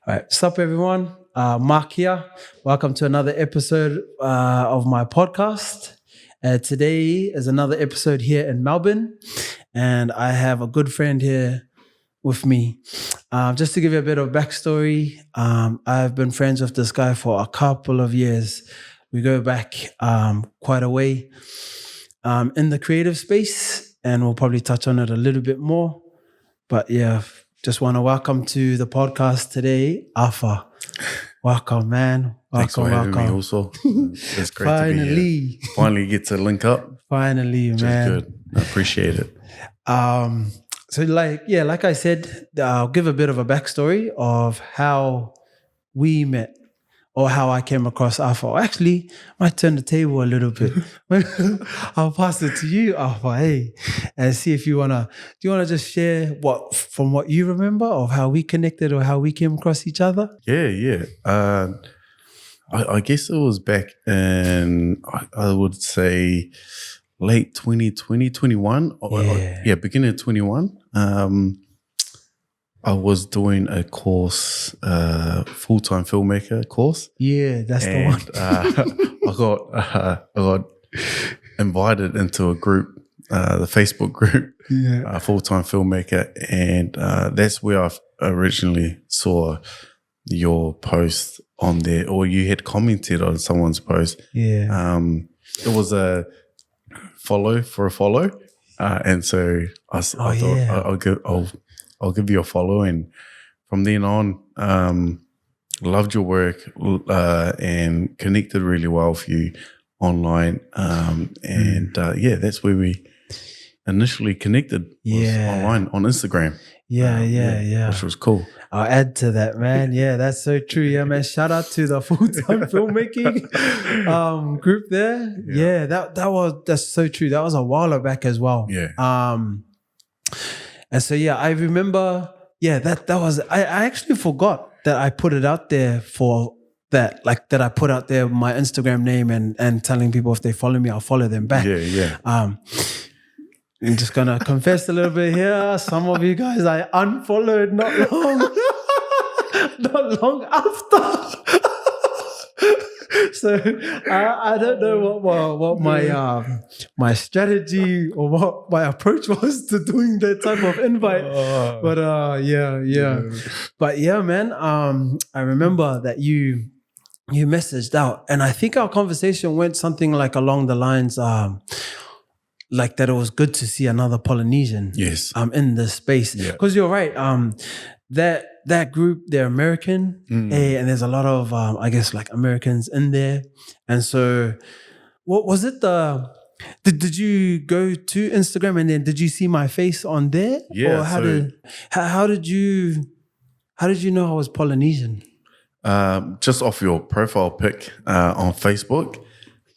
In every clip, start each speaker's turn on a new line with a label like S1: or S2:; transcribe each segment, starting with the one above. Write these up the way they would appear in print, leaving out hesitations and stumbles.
S1: All right, what's up, everyone? Mark here. Welcome to another episode of my podcast. Today is another episode here in Melbourne, and I have a good friend here with me. Just to give you a bit of backstory, I've been friends with this guy for a couple of years. We go back quite a way in the creative space, and we'll probably touch on it a little bit more. But yeah, just want to welcome to the podcast today, Afa. Welcome, man.
S2: Thanks for having me also. It's great to be here. Finally get to link up.
S1: Finally,
S2: which
S1: man.
S2: Is good. I appreciate it.
S1: Like I said, I'll give a bit of a backstory of how we met or how I came across Afa. Actually, I might turn the table a little bit. I'll pass it to you, Afa, hey, and see if do you wanna just share from what you remember of how we connected or how we came across each other?
S2: Yeah. I guess it was back in, I would say, late 2020, 21. Beginning of 21. I was doing a course, full-time filmmaker course.
S1: Yeah, that's the one.
S2: I got invited into a group, the Facebook group, full-time filmmaker, and that's where I originally saw your post on there, or you had commented on someone's post.
S1: Yeah,
S2: it was a follow for a follow, and so I thought I'll give you a follow, and from then on, loved your work and connected really well with you online, that's where we initially connected. Was online on Instagram. Which was cool.
S1: I'll add to that, man. Yeah, that's so true. Yeah, man. Shout out to the full-time filmmaking group there. Yeah, that's so true. That was a while back as well.
S2: Yeah.
S1: And so I remember. Yeah, that was. I actually forgot that I put it out there for that. Like that, I put out there my Instagram name and telling people if they follow me, I'll follow them back.
S2: Yeah.
S1: I'm just gonna confess a little bit here. Some of you guys I unfollowed not long after. So I don't know what my strategy or what my approach was to doing that type of invite. But But yeah, man. I remember that you messaged out, and I think our conversation went something like along the lines like that it was good to see another Polynesian in this space. Because you're right. That group, they're American, and there's a lot of I guess like Americans in there. And so what was it did you go to Instagram and then did you see my face on there?
S2: Yeah.
S1: Or how did you know I was Polynesian?
S2: Just off your profile pic on Facebook.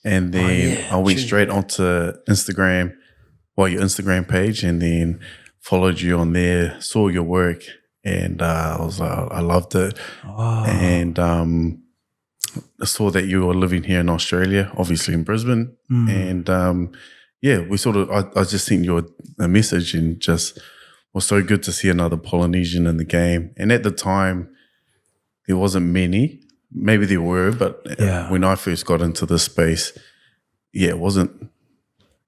S2: And then I went straight onto Instagram, your Instagram page, and then followed you on there, saw your work, and I loved it. Oh. And I saw that you were living here in Australia, obviously in Brisbane. And I just sent you a message, and just was so good to see another Polynesian in the game. And at the time, there wasn't many. Maybe there were, but when I first got into this space, it wasn't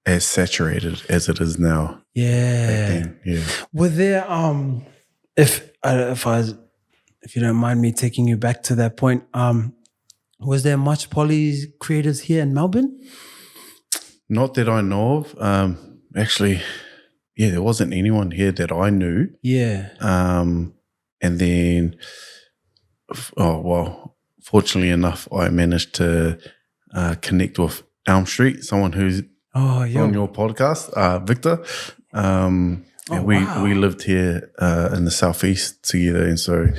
S2: as saturated as it is now.
S1: Yeah. Were there if you don't mind me taking you back to that point, was there much poly creators here in Melbourne?
S2: Not that I know of. Actually, there wasn't anyone here that I knew.
S1: Yeah.
S2: And then fortunately enough, I managed to connect with Elm Street, someone who's on your podcast, Victor. And we lived here in the southeast together, and so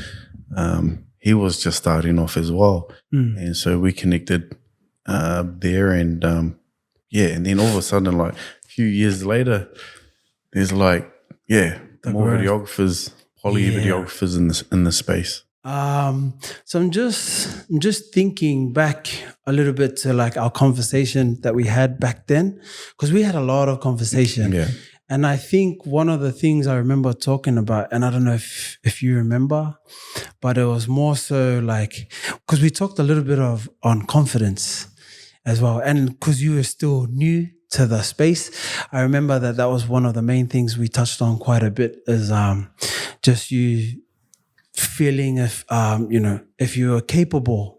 S2: he was just starting off as well. And so we connected there, and and then all of a sudden, like a few years later, there's more videographers, poly videographers in the space.
S1: So I'm just thinking back a little bit to like our conversation that we had back then, because we had a lot of conversation. And I think one of the things I remember talking about, and I don't know if you remember, but it was more so like, because we talked a little bit on confidence as well. And because you were still new to the space, I remember that was one of the main things we touched on quite a bit, is just you feeling if you were capable.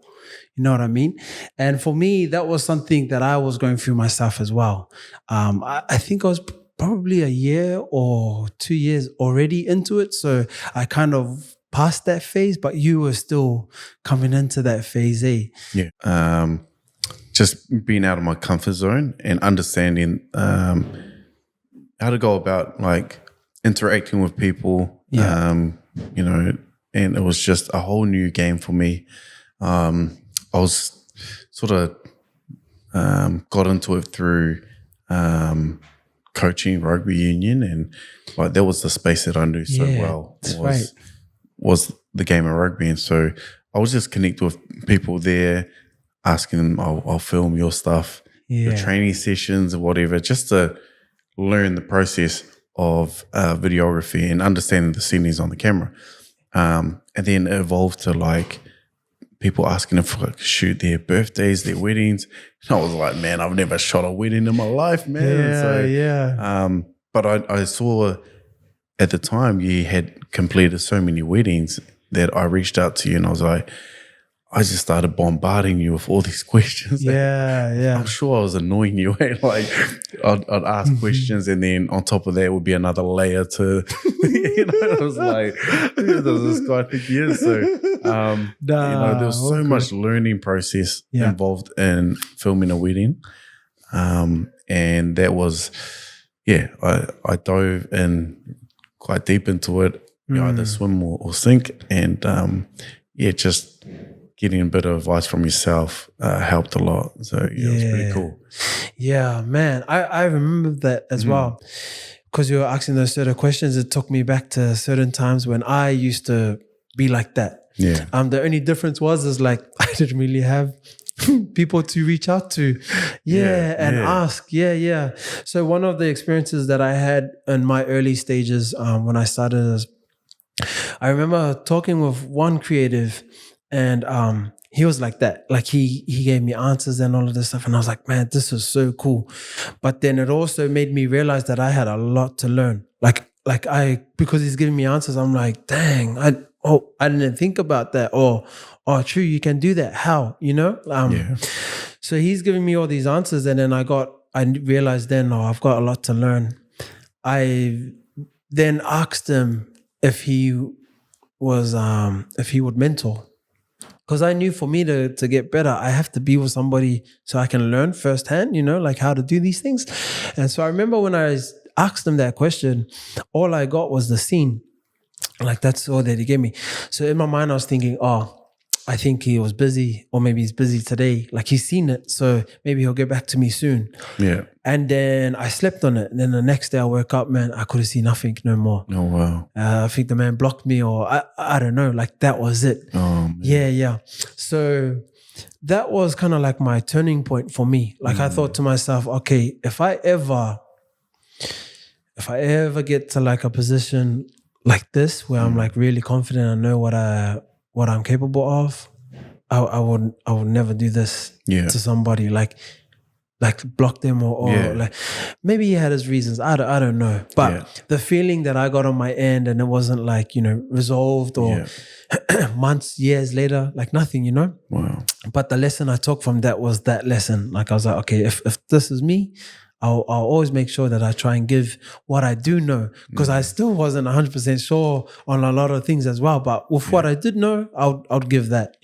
S1: You know what I mean? And for me, that was something that I was going through myself as well. I think I was probably a year or 2 years already into it. So I kind of passed that phase, but you were still coming into that phase, eh?
S2: Yeah. Just being out of my comfort zone and understanding how to go about like interacting with people, and it was just a whole new game for me. I was sort of got into it through coaching rugby union, and like that was the space that I knew so well. Was the game of rugby, and so I was just connected with people there, asking them, "I'll film your stuff, your training sessions or whatever," just to learn the process of videography and understanding the settings on the camera. And then it evolved to like people asking if I could shoot their birthdays, their weddings. And I was like, man, I've never shot a wedding in my life, man. But I saw at the time you had completed so many weddings that I reached out to you, and I was like, I just started bombarding you with all these questions. I'm sure I was annoying you. Like I'd ask questions, and then on top of that would be another layer to, I was like, who does this guy think he is? So, there was so much learning process involved in filming a wedding. And that was, I dove in quite deep into it, either swim or sink. And just getting a bit of advice from yourself helped a lot. So it was pretty cool.
S1: Yeah, man. I remember that as well. Because you were asking those certain questions, it took me back to certain times when I used to be like that.
S2: Yeah.
S1: The only difference is like I didn't really have people to reach out to. Ask. So one of the experiences that I had in my early stages when I started, I remember talking with one creative, and he was like that. Like he gave me answers and all of this stuff. And I was like, man, this is so cool. But then it also made me realize that I had a lot to learn. Because he's giving me answers, I'm like, dang, I didn't think about that. Or true, you can do that. How? So he's giving me all these answers, and then I realized then, I've got a lot to learn. I then asked him if he would mentor. Because I knew for me to get better, I have to be with somebody so I can learn firsthand, like how to do these things. And so I remember when I asked him that question, all I got was the scene. Like that's all that he gave me. So in my mind, I was thinking, I think he was busy, or maybe he's busy today. Like he's seen it, so maybe he'll get back to me soon.
S2: Yeah.
S1: And then I slept on it. And then the next day I woke up, man, I couldn't see nothing no more.
S2: Oh, wow.
S1: I think the man blocked me, or I don't know, like that was it.
S2: Oh, man.
S1: Yeah. So that was kind of like my turning point for me. Like I thought to myself, okay, if I ever get to like a position like this where I'm like really confident, I know what I'm capable of, I would never do this to somebody, like block them or like maybe he had his reasons. I don't know. But the feeling that I got on my end, and it wasn't like, resolved or months, years later, like nothing,
S2: Wow.
S1: But the lesson I took from that was that lesson. Like I was like, okay, if this is me, I'll always make sure that I try and give what I do know, because I still wasn't 100% sure on a lot of things as well. But with what I did know, I'll give that,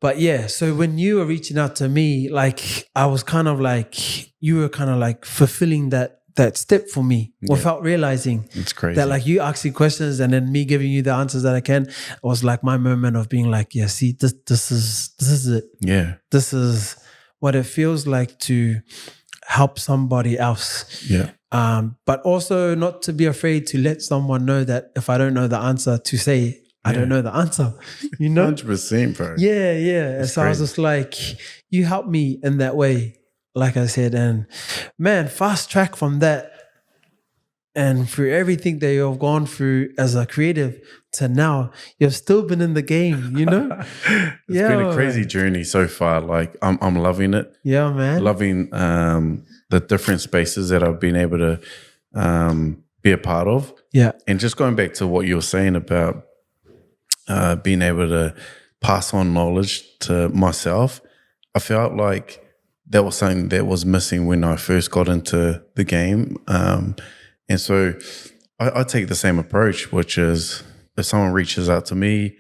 S1: But yeah, so when you were reaching out to me, like I was kind of like, you were kind of like fulfilling that step for me without realizing.
S2: It's crazy.
S1: That like you asking questions and then me giving you the answers that I can, was like my moment of being like, yeah, see, this is it.
S2: Yeah.
S1: This is what it feels like to help somebody else.
S2: Yeah.
S1: But also not to be afraid to let someone know that if I don't know the answer, to say, I don't know the answer,
S2: 100%, bro.
S1: Yeah. So crazy. I was just like, you helped me in that way. like I said, and man, fast track from that and through everything that you've gone through as a creative to now, you've still been in the game, you know?
S2: It's been a crazy journey so far. Like I'm loving it.
S1: Yeah, man.
S2: Loving the different spaces that I've been able to be a part of.
S1: Yeah.
S2: And just going back to what you were saying about being able to pass on knowledge to myself, I felt like that was something that was missing when I first got into the game. And so I take the same approach, which is if someone reaches out to me,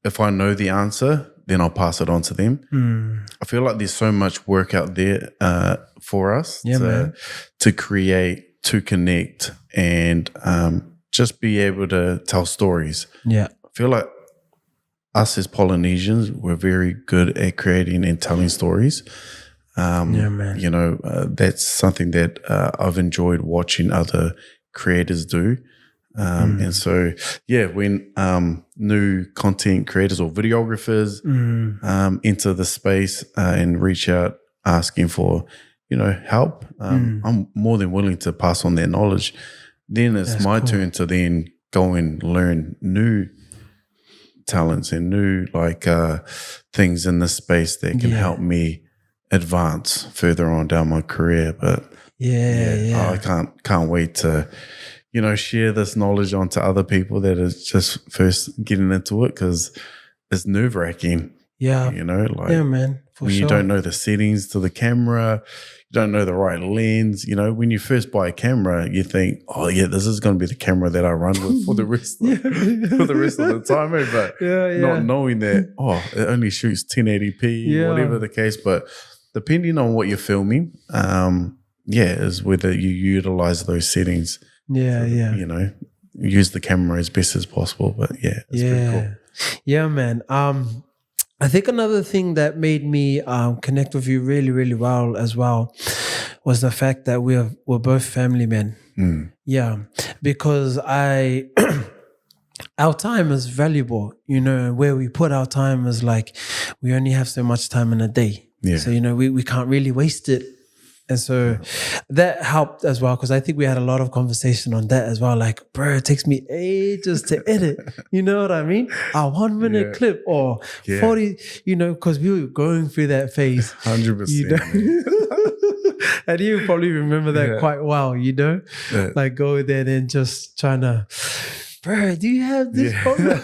S2: if I know the answer, then I'll pass it on to them. I feel like there's so much work out there for us to create, to connect, and just be able to tell stories.
S1: Yeah.
S2: I feel like us as Polynesians, we're very good at creating and telling stories. You know, that's something that I've enjoyed watching other creators do. And so, yeah, when new content creators or videographers enter the space and reach out asking for, you know, help, I'm more than willing to pass on their knowledge. Then it's my turn to then go and learn new talents and new things in this space that can help me advance further on down my career. But I can't wait to, you know, share this knowledge onto other people that are just first getting into it, because it's nerve-wracking.
S1: Yeah.
S2: You know, like
S1: man, for
S2: when
S1: sure.
S2: you don't know the settings to the camera, you don't know the right lens. You know, when you first buy a camera, you think, oh yeah, this is going to be the camera that I run with for the rest of, for the rest of the time. But not knowing that, it only shoots 1080p, whatever the case. But depending on what you're filming, is whether you utilize those settings. You know, use the camera as best as possible. But it's pretty cool.
S1: Yeah, man. I think another thing that made me connect with you really, really well as well was the fact that we're both family men. Yeah, because our time is valuable, you know, where we put our time is like we only have so much time in a day. Yeah. So, you know, we can't really waste it. And so that helped as well, because I think we had a lot of conversation on that as well. Like, bro, it takes me ages to edit. You know what I mean? A 1 minute clip or 40, you know, because we were going through that phase.
S2: 100%.
S1: You know? And you probably remember that quite well, you know? Like go there and just trying to, bro, do you have this problem?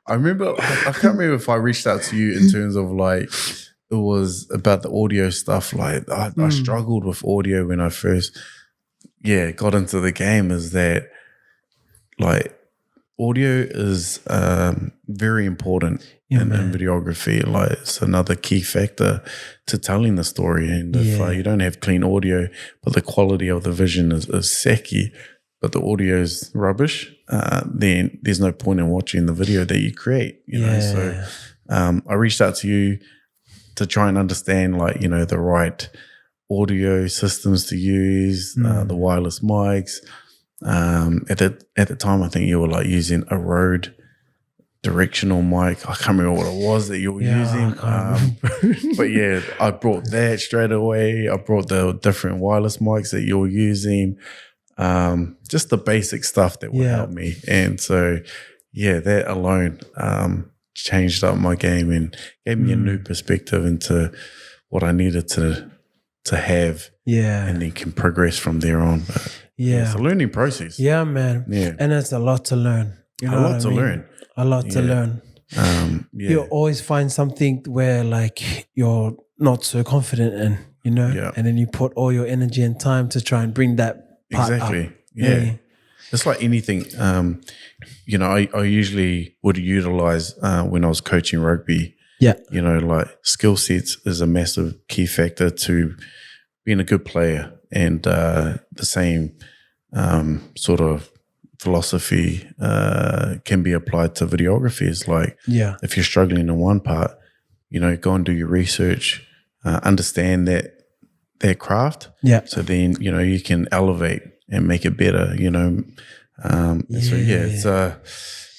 S2: I remember, I can't remember if I reached out to you in terms of like, it was about the audio stuff. Like I struggled with audio when I first, got into the game. Is that like audio is very important in videography. Like it's another key factor to telling the story. And if you don't have clean audio, but the quality of the vision is secky, but the audio is rubbish, then there's no point in watching the video that you create. You know, so I reached out to you to try and understand, like, you know, the right audio systems to use, the wireless mics. At the time, I think you were like using a Rode directional mic. I can't remember what it was that you were using. But I brought that straight away. I brought the different wireless mics that you were using. Just the basic stuff that would help me. And so, that alone changed up my game and gave me a new perspective into what I needed to have. And then can progress from there on. But it's a learning process.
S1: Yeah, man. Yeah. And it's a lot to learn. You know, a lot to learn. A lot to learn. You'll always find something where like you're not so confident in, you know, and then you put all your energy and time to try and bring that part up.
S2: Yeah. It's like anything, you know, I usually would utilize when I was coaching rugby. You know, like skill sets is a massive key factor to being a good player, and the same sort of philosophy can be applied to videography. It's like if you're struggling in one part, you know, go and do your research, understand that craft. So then, you know, you can elevate and make it better, you know. So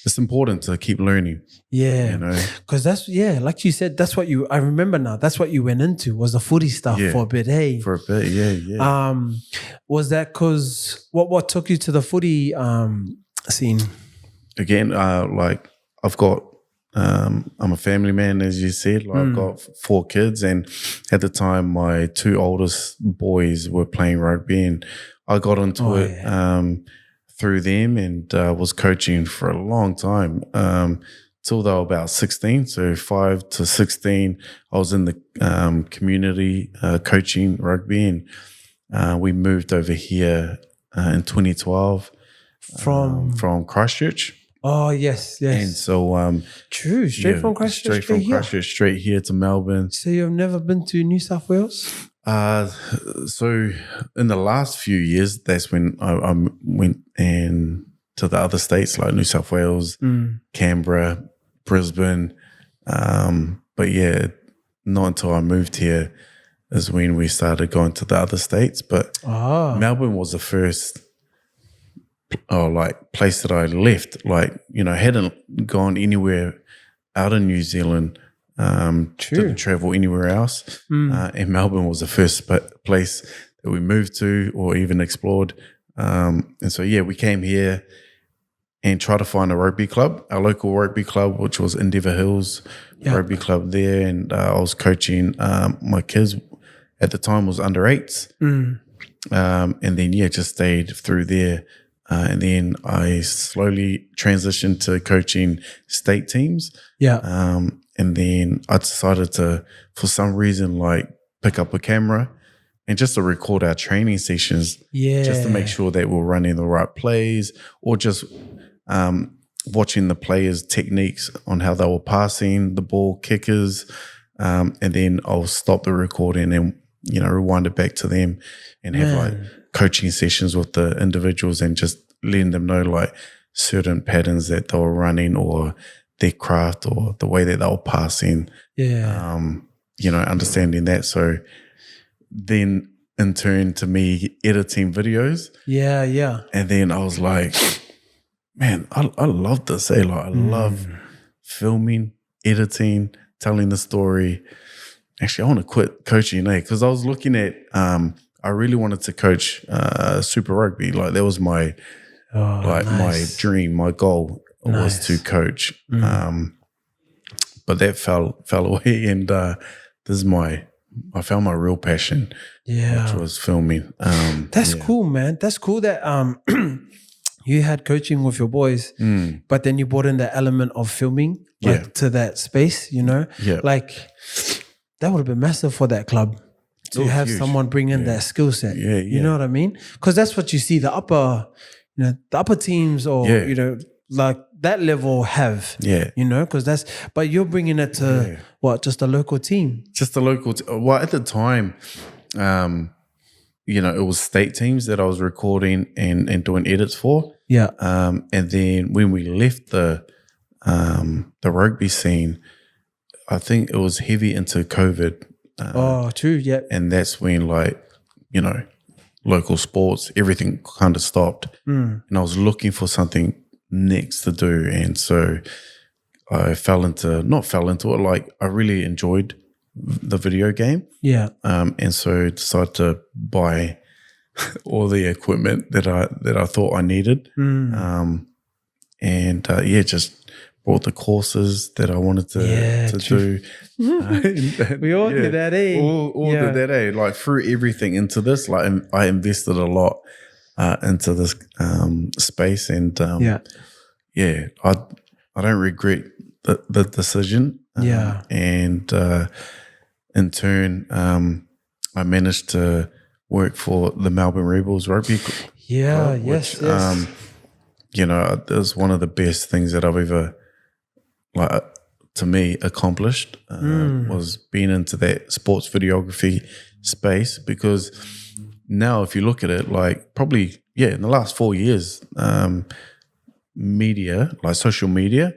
S2: it's it's important to keep learning.
S1: Yeah.
S2: You know?
S1: Because like you said, that's what I remember now, that's what you went into, was the footy stuff for a bit, hey?
S2: For a bit, yeah.
S1: Was that because, what took you to the footy scene?
S2: Again, like I've got, I'm a family man, as you said. Like I've got 4 kids, and at the time, my 2 oldest boys were playing rugby, and I got into it through them, and was coaching for a long time till they were about 16. So 5 to 16, I was in the community coaching rugby, and we moved over here in 2012 from Christchurch.
S1: Oh, yes.
S2: And so
S1: true, from Christchurch,
S2: straight here to Melbourne.
S1: So you've never been to New South Wales?
S2: So in the last few years, that's when I went and to the other states like New South Wales, Canberra, Brisbane. But yeah, not until I moved here is when we started going to the other states. But Melbourne was the first place that I left. Like, you know, hadn't gone anywhere out of New Zealand. Didn't travel anywhere else. And Melbourne was the first place that we moved to or even explored. And so, we came here and tried to find a rugby club, our local rugby club, which was Endeavour Hills Rugby Club there. And I was coaching my kids at the time was under 8s. And then, just stayed through there. And then I slowly transitioned to coaching state teams. And then I decided to, for some reason, like pick up a camera and just to record our training sessions. Just to make sure that we're running the right plays, or just watching the players' techniques on how they were passing the ball, kickers. And then I'll stop the recording and, rewind it back to them and have like coaching sessions with the individuals and just letting them know like certain patterns that they were running or their craft or the way that they were passing, understanding that. So then in turn to me editing videos. And then I was like, man, I love this. Like I love filming, editing, telling the story. Actually, I want to quit coaching, because I was looking at, I really wanted to coach Super Rugby. Like that was my, my dream, my goal. Was to coach, but that fell away, and this is I found my real passion, which was filming.
S1: That's cool, man. That's cool that you had coaching with your boys, but then you brought in the element of filming to that space. Like that would have been massive for that club to have huge. Someone bring in that skill set. You know what I mean? Because that's what you see the upper teams or like that level have, because but you're bringing it to just a local team? Just a local
S2: well, at the time, it was state teams that I was recording and doing edits for. And then when we left the rugby scene, I think it was heavy into COVID.
S1: True,
S2: And that's when local sports, everything kind of stopped. And I was looking for something next to do, and so I not fell into it, like I really enjoyed the video game, and so decided to buy all the equipment that I thought I needed, just bought the courses that I wanted to do.
S1: We all did that,
S2: all did that, like threw everything into this. Like I invested a lot into this space, and I don't regret the decision. And in turn, I managed to work for the Melbourne Rebels Rugby Club, which, it was one of the best things that I've ever, to me, accomplished, was being into that sports videography space. Because now if you look at it, probably, in the last 4 years, media, like social media,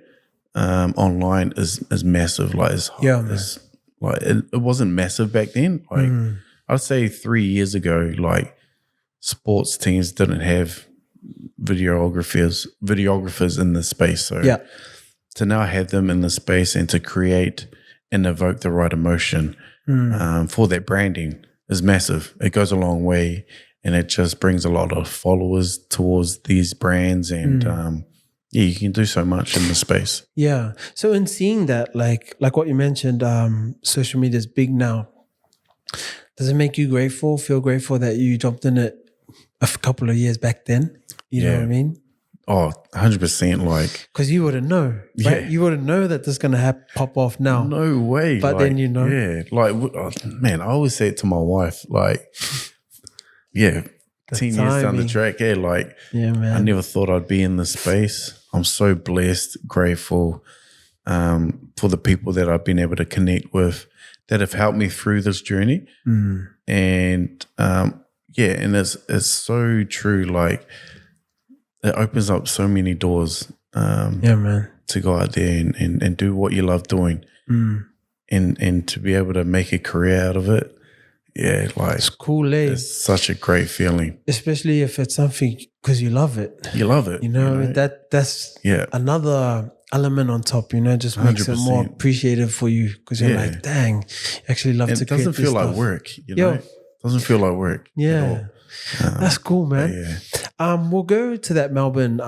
S2: online is massive. It wasn't massive back then. I'd say 3 years ago, sports teams didn't have videographers in the space. So
S1: Yeah.
S2: to now have them in the space and to create and evoke the right emotion for that branding is massive. It goes a long way, and it just brings a lot of followers towards these brands. And you can do so much in the space.
S1: Yeah. So in seeing that, like what you mentioned, social media is big now. Does it make you feel grateful that you jumped in it a couple of years back then? You know what I mean?
S2: Oh, 100%. Like,
S1: because you wouldn't know, right?
S2: Yeah.
S1: You wouldn't know that this is gonna pop off now.
S2: No way.
S1: But then you know.
S2: Yeah. Like, man, I always say it to my wife, like, 10 years down the track,
S1: man.
S2: I never thought I'd be in this space. I'm so blessed, grateful for the people that I've been able to connect with that have helped me through this journey. And and it's so true. Like, it opens up so many doors
S1: man,
S2: to go out there and do what you love doing and to be able to make a career out of it. Yeah, like,
S1: it's cool, eh?
S2: It's such a great feeling.
S1: Especially if it's something because you love it.
S2: You love it.
S1: You know? That's another element on top, just makes 100%. It more appreciative for you because you're like, dang, you actually love
S2: and
S1: to
S2: it doesn't feel like work, It doesn't feel like work.
S1: Yeah. That's cool, man. We'll go to that Melbourne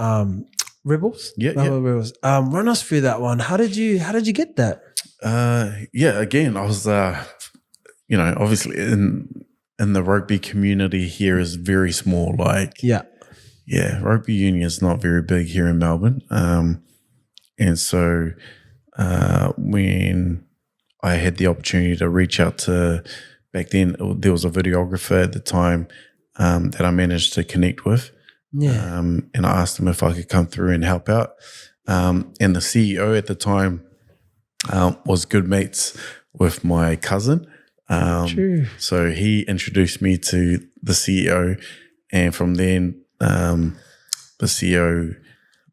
S1: Rebels. Melbourne Rebels. Run us through that one. How did you get that?
S2: Again, I was obviously in the rugby community here is very small. Like, rugby union is not very big here in Melbourne. And so when I had the opportunity to reach out to, back then there was a videographer at the time that I managed to connect with. And I asked him if I could come through and help out. And the CEO at the time was good mates with my cousin. So he introduced me to the CEO, and from then the CEO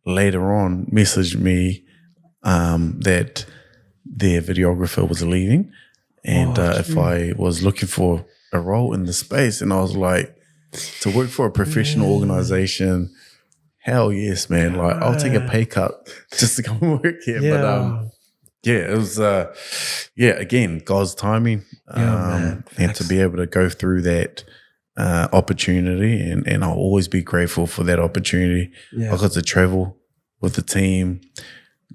S2: later on messaged me that their videographer was leaving, and if I was looking for a role in the space, and I was like, to work for a professional organization, hell yes, man. Like, I'll take a pay cut just to come and work here. But it was again, God's timing. And to be able to go through that opportunity, and I'll always be grateful for that opportunity. I got to travel with the team,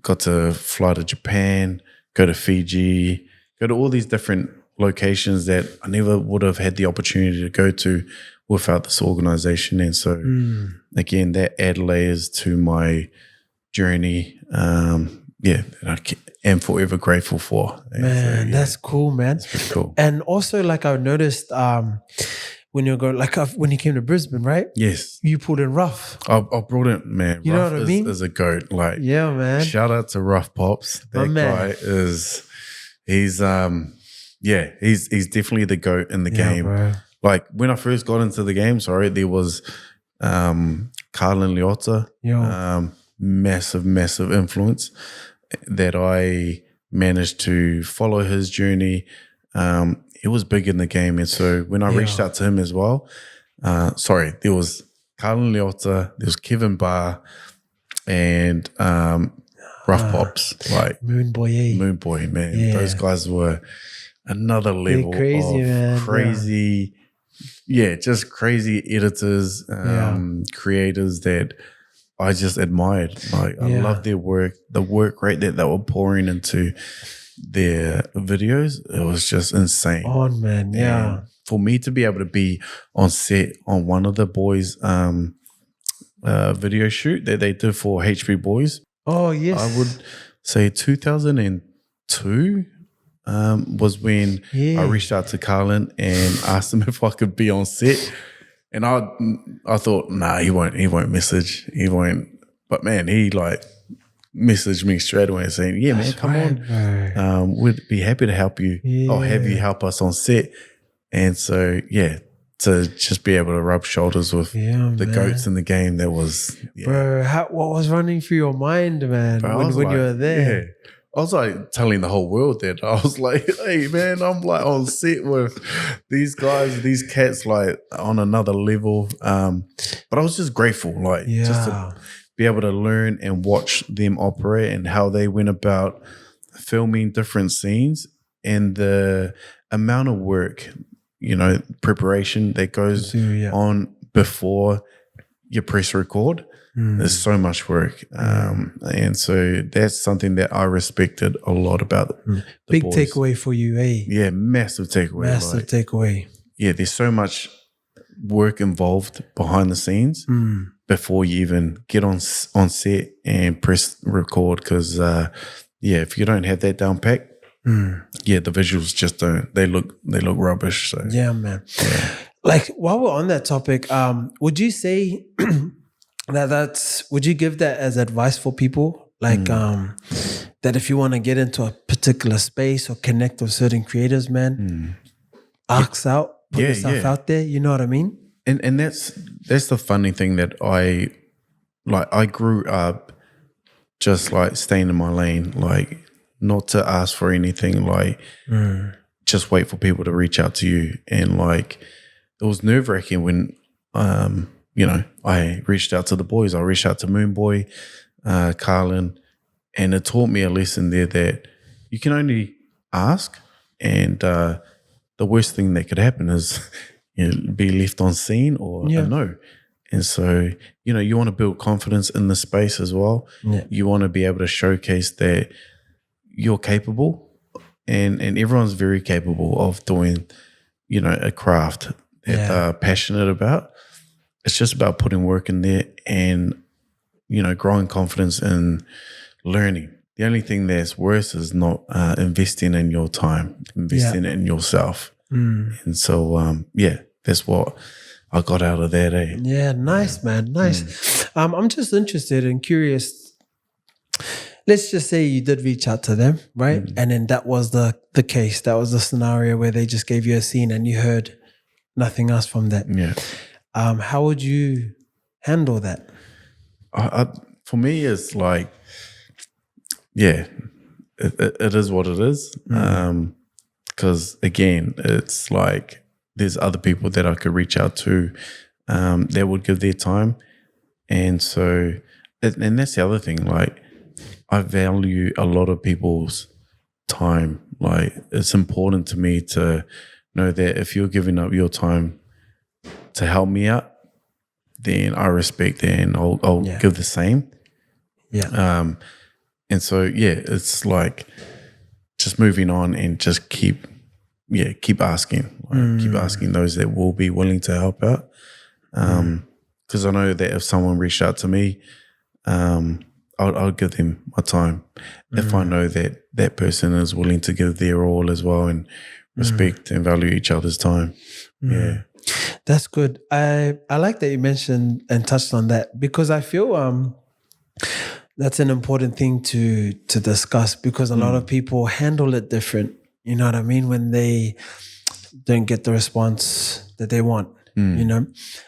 S2: got to fly to Japan, go to Fiji, go to all these different locations that I never would have had the opportunity to go to without this organization. And so again, that add layers to my journey. That I am forever grateful for.
S1: Man, so, that's cool, man.
S2: It's pretty cool.
S1: And also, like, I've noticed when you're going, like, when you came to Brisbane, right?
S2: Yes.
S1: You pulled in Rough.
S2: I brought it, man.
S1: You
S2: Ruff
S1: know what I mean?
S2: is a goat. Like,
S1: man.
S2: Shout out to Rough Pops. That guy he's definitely the goat in the game.
S1: Bro.
S2: Like, when I first got into the game, there was Carlin Leota, massive influence that I managed to follow his journey. He was big in the game. And so when I reached out to him as well, there was Carlin Leota, there was Kevin Barr, and Rough Pops. Like,
S1: Moon Boy,
S2: man. Yeah. Those guys were another level of crazy. Just crazy editors, creators that I just admired. Like, I love their work, the work rate that they were pouring into their videos. It was just insane.
S1: Man.
S2: And for me to be able to be on set on one of the boys' video shoot that they did for HB Boys.
S1: Oh, yes.
S2: I would say 2002 was when I reached out to Carlin and asked him if I could be on set. And I thought, he won't message. He won't. But man, he like messaged me straight away saying, man, come on. We'd be happy to help you or have you help us on set. And so, to just be able to rub shoulders with the goats in the game, that was,
S1: Bro, what was running through your mind, man, when you were there?
S2: I I was like telling the whole world that I was like, hey man, I'm like on set with these guys, these cats, like on another level. But I was just grateful, like just to be able to learn and watch them operate and how they went about filming different scenes and the amount of work, preparation that goes on before you press record. There's so much work. And so that's something that I respected a lot about the
S1: big
S2: boys.
S1: takeaway for you, eh?
S2: Yeah, massive takeaway.
S1: Massive takeaway.
S2: Yeah, there's so much work involved behind the scenes before you even get on set and press record. Because, if you don't have that down pat, the visuals just don't. They look rubbish. So
S1: yeah, man. Yeah. Like while we're on that topic, would you say would you give that as advice for people? Like that if you want to get into a particular space or connect with certain creators, man, ask out, put yourself out there. You know what I mean?
S2: And that's the funny thing that I grew up just like staying in my lane, like not to ask for anything, like just wait for people to reach out to you. And like it was nerve-wracking when I reached out to the boys. I reached out to Moonboy, Carlin, and it taught me a lesson there that you can only ask, and the worst thing that could happen is be left on scene or a no. And so, you want to build confidence in the space as well. Yeah. You want to be able to showcase that you're capable, and everyone's very capable of doing, a craft that they're passionate about. It's just about putting work in there and, growing confidence and learning. The only thing that's worse is not investing in your time, investing in yourself. And so, that's what I got out of that. Eh?
S1: Yeah, nice, man. Nice. I'm just interested and curious. Let's just say you did reach out to them, right? And then that was the case. That was the scenario where they just gave you a scene and you heard nothing else from that. Yeah. How would you handle that?
S2: For me, it's like, it is what it is. Because again, it's like there's other people that I could reach out to that would give their time. And so, and that's the other thing, like I value a lot of people's time. Like it's important to me to know that if you're giving up your time to help me out, then I respect that and I'll give the same. Yeah. And so, it's like just moving on and just keep asking. Like, keep asking those that will be willing to help out. Because I know that if someone reached out to me, I'll give them my time. If I know that that person is willing to give their all as well and respect and value each other's time. Yeah.
S1: That's good. I like that you mentioned and touched on that because I feel that's an important thing to discuss because a lot of people handle it different. You know what I mean? When they don't get the response that they want.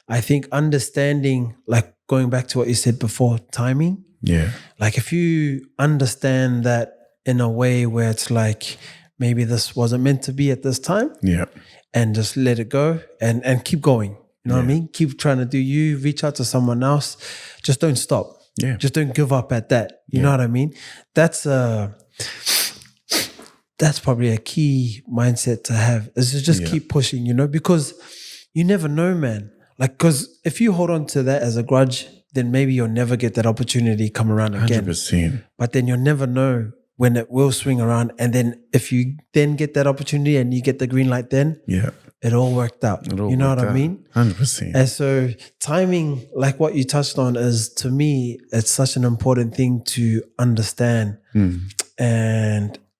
S1: I think understanding, like going back to what you said before, timing. Yeah. Like if you understand that in a way where it's like maybe this wasn't meant to be at this time. Yeah. And just let it go and keep going. You know what I mean? Keep trying to do you, reach out to someone else. Just don't stop. Yeah. Just don't give up at that. You know what I mean? That's probably a key mindset to have is to just keep pushing, because you never know, man. Like, because if you hold on to that as a grudge, then maybe you'll never get that opportunity come around again.
S2: 100%.
S1: But then you'll never know when it will swing around. And then if you then get that opportunity and you get the green light then, it all worked out. You know what I mean?
S2: 100%.
S1: And so timing, like what you touched on, is to me, it's such an important thing to understand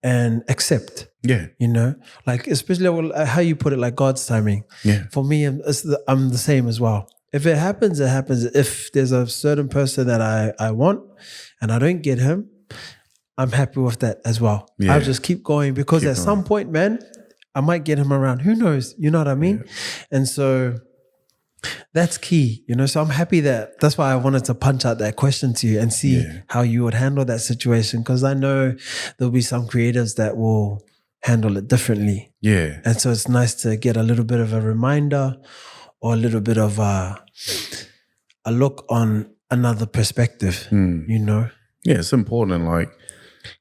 S1: and accept. Yeah. Like especially how you put it, like God's timing. Yeah. For me, I'm the same as well. If it happens, it happens. If there's a certain person that I want and I don't get him, I'm happy with that as well. Yeah. I'll just keep going because at some point, man, I might get him around. Who knows? You know what I mean? Yeah. And so That's key, so I'm happy that's why I wanted to punch out that question to you and see how you would handle that situation, because I know there'll be some creators that will handle it differently.
S2: Yeah.
S1: And so it's nice to get a little bit of a reminder or a little bit of a look on another perspective,
S2: Yeah, it's important, like,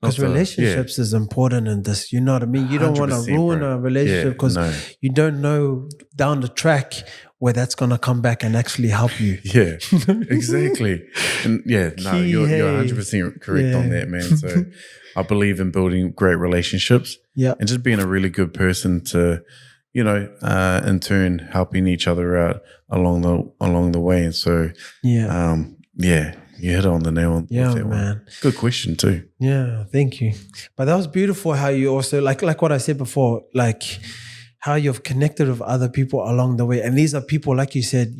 S1: because relationships is important in this. You know what I mean? You don't want to ruin a relationship because you don't know down the track where that's going to come back and actually help you.
S2: Yeah, exactly. And you're 100% correct on that, man. So I believe in building great relationships and just being a really good person to, in turn helping each other out along the way. And so, you hit on the nail with that one. Good question too.
S1: Yeah, thank you. But that was beautiful how you also, like what I said before, like how you've connected with other people along the way. And these are people, like you said,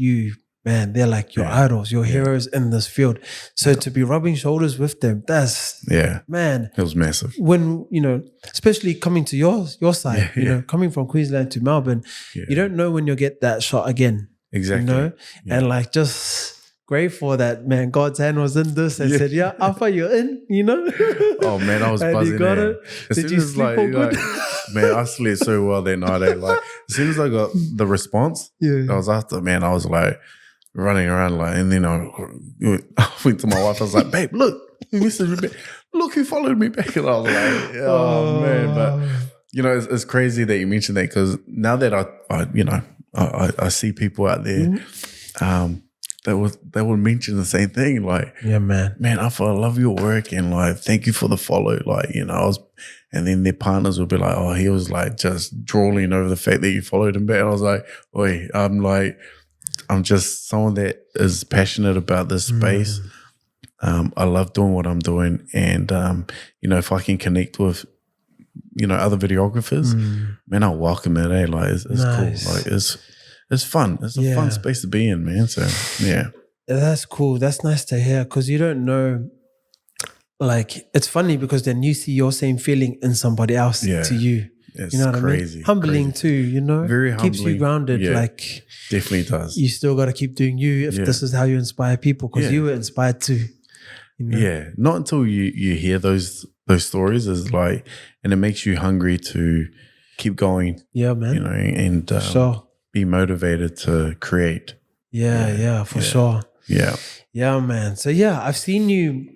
S1: they're like your idols, your heroes in this field. So to be rubbing shoulders with them, that's, man.
S2: It was massive.
S1: When, especially coming to your side, coming from Queensland to Melbourne, you don't know when you'll get that shot again.
S2: Exactly.
S1: And like just grateful that, man, God's hand was in this and said, yeah, Afa, you're in,
S2: Oh, man, I was buzzing.
S1: You got it. Did you sleep all good?
S2: Man, I slept so well that night. Like, as soon as I got the response, I was after, man, I was like running around, like, and then I went to my wife. I was like, babe, look, who messaged me back? Look who followed me back. And I was like, oh man. But, it's crazy that you mentioned that, because now that I see people out there, they would mention the same thing, like, man, I love your work, and like, thank you for the follow, like, and then their partners would be like, oh, he was like just drooling over the fact that you followed him back. And I was like, oi, I'm just someone that is passionate about this space. I love doing what I'm doing, and if I can connect with other videographers, man, I welcome it. Like, it's nice. Cool. Like, it's fun. It's a fun space to be in, man. So, yeah.
S1: That's cool. That's nice to hear, because you don't know, like, it's funny because then you see your same feeling in somebody else to you.
S2: It's
S1: you know what
S2: crazy.
S1: I mean? Humbling too, Very humbling. Keeps you grounded.
S2: Yeah,
S1: like,
S2: definitely does.
S1: You still got to keep doing you if this is how you inspire people, because you were inspired too.
S2: Yeah. Not until you hear those stories is like, and it makes you hungry to keep going.
S1: Yeah, man.
S2: And
S1: sure.
S2: Be motivated to create.
S1: For sure. Yeah, man. So I've seen you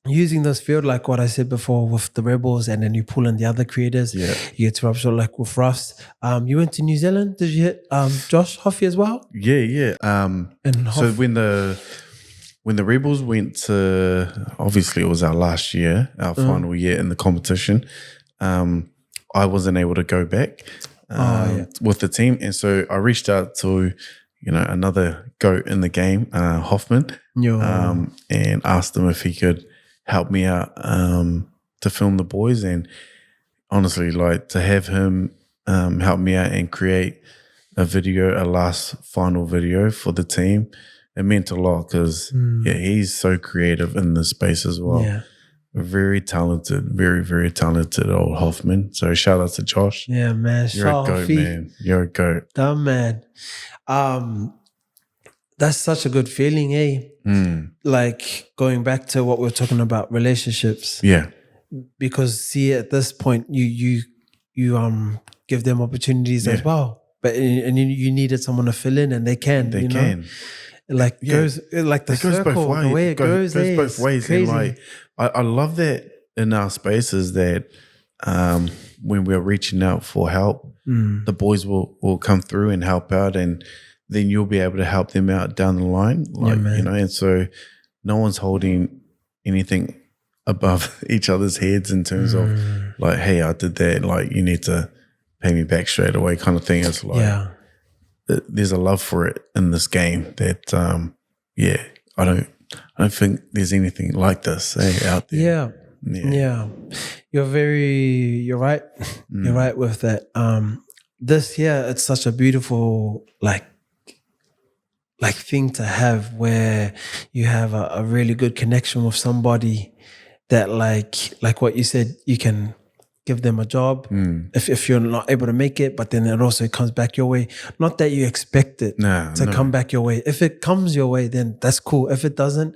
S1: using this field, like what I said before, with the Rebels, and then you pull in the other creators. You get to rub shoulders, like with Ruffs. You went to New Zealand. Did you hit Josh Hoffey as well?
S2: Yeah. So when the Rebels went to, obviously it was our last year, our final year in the competition, I wasn't able to go back with the team. And so I reached out to, another GOAT in the game, Hoffman, and asked him if he could help me out to film the boys. And honestly, like, to have him help me out and create a last final video for the team, it meant a lot, because he's so creative in this space as well. Very talented, very, very talented old Hoffman. So shout out to Josh.
S1: Yeah, man.
S2: You're a goat, man. You're a goat.
S1: Dumb man. That's such a good feeling, eh? Like, going back to what we we're talking about, relationships.
S2: Yeah.
S1: Because see, at this point, you give them opportunities as well. But and you needed someone to fill in, and they can.
S2: They can.
S1: Like, goes like the
S2: it goes
S1: circle,
S2: both ways.
S1: The way it goes
S2: both ways.
S1: Crazy.
S2: And like, I love that in our spaces, that when we're reaching out for help, the boys will come through and help out, and then you'll be able to help them out down the line. Like, and so no one's holding anything above each other's heads in terms of like, hey, I did that, like, you need to pay me back straight away, kind of thing. It's like, there's a love for it in this game that, I don't think there's anything like this out there.
S1: Yeah. You're right. You're right with that. This year, it's such a beautiful, like thing to have, where you have a really good connection with somebody that, like what you said, you can give them a job if you're not able to make it, but then it also comes back your way. Not that you expect it to come back your way. If it comes your way, then that's cool. If it doesn't,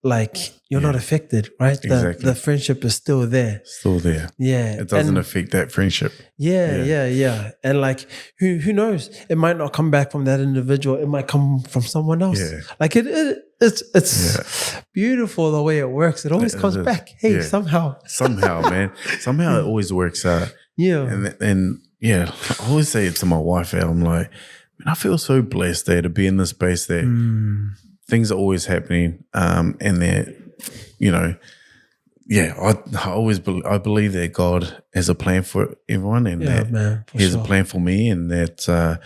S1: like you're not affected, right?
S2: Exactly.
S1: The friendship is still there.
S2: Still there.
S1: Yeah.
S2: It doesn't affect that friendship.
S1: Yeah. And like, who knows? It might not come back from that individual. It might come from someone else.
S2: Yeah.
S1: Like it's beautiful the way it works. It always comes back. Hey, somehow.
S2: Somehow, man. Somehow it always works out.
S1: Yeah.
S2: And I always say it to my wife, I'm like, man, I feel so blessed there to be in this space there. Things are always happening. And that, I always believe that God has a plan for everyone, and that He has a plan for me, and that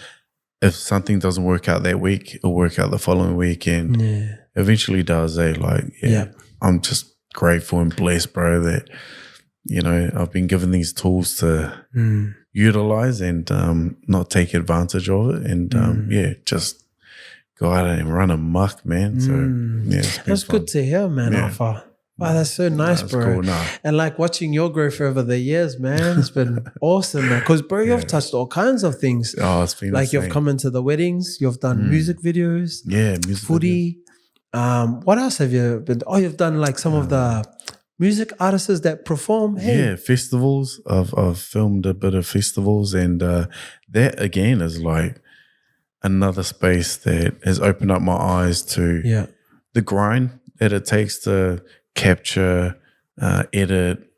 S2: if something doesn't work out that week, it'll work out the following week, and eventually does. I'm just grateful and blessed, bro, that I've been given these tools to utilize and not take advantage of it, and just go out and run amok, man. So
S1: that's good to hear, man. Afa. Wow, that's so nice, bro.
S2: Cool,
S1: And like watching your growth over the years, man, it's been awesome, man. Because, bro, you've touched all kinds of things.
S2: Oh, it's been
S1: like you've come into the weddings, you've done music videos, footy. What else have you been? Oh, you've done like some of the music artists that perform.
S2: Yeah, festivals. I've filmed a bit of festivals, and that again is like another space that has opened up my eyes to the grind that it takes to capture, edit,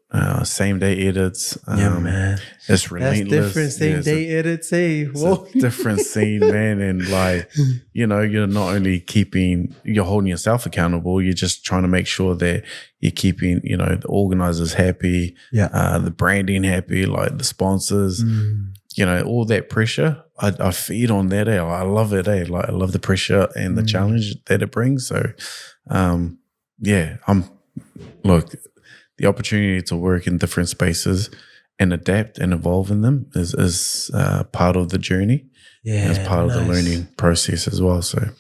S2: same day edits.
S1: Man.
S2: It's relentless.
S1: That's different same day edits. It's
S2: a different scene, man. And like, you're not only you're holding yourself accountable, you're just trying to make sure that you're keeping, the organizers happy, the branding happy, like the sponsors, all that pressure. I feed on that. I love it. Like I love the pressure and the challenge that it brings. So, the opportunity to work in different spaces and adapt and evolve in them is part of the journey. Yeah, it's part of the learning process as well. So,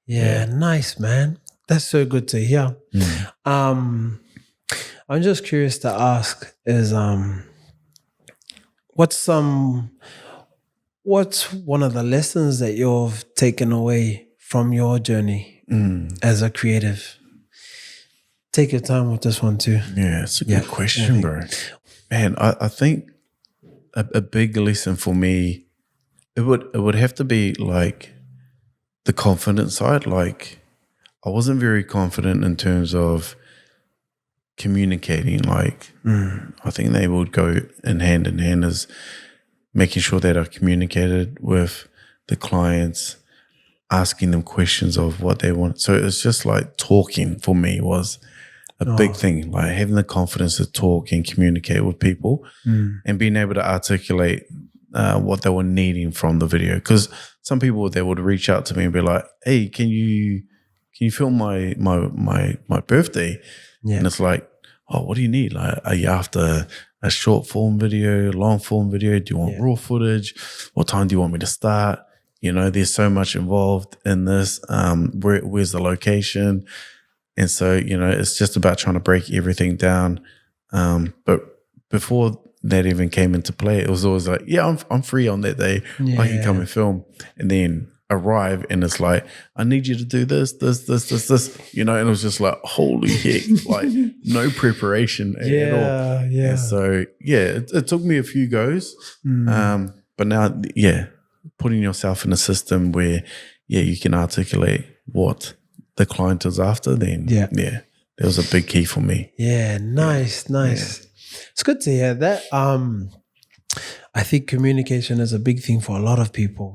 S1: nice, man. That's so good to hear. I'm just curious to ask: is what's one of the lessons that you've taken away from your journey as a creative? Take your time with this one too.
S2: Yeah, it's a good question, bro. Man, I think a big lesson for me, it would have to be like the confidence side. Like I wasn't very confident in terms of communicating. Like I think they would go in hand as making sure that I communicated with the clients, asking them questions of what they want. So it's just like talking for me was a big thing, like having the confidence to talk and communicate with people and being able to articulate what they were needing from the video. Because some people, they would reach out to me and be like, hey, can you film my birthday? Yeah. And it's like, oh, what do you need? Like, are you after a short form video, long form video? Do you want raw footage? What time do you want me to start? There's so much involved in this. Where's the location? And so, it's just about trying to break everything down. But before that even came into play, it was always like, I'm free on that day. I can come and film. And then arrive and it's like, I need you to do this, and it was just like, holy heck, like no prepreration at all. And so, it took me a few goes. But now, putting yourself in a system where, you can articulate what the client is after, then that was a big key for me.
S1: Nice. It's good to hear that. I think communication is a big thing for a lot of people.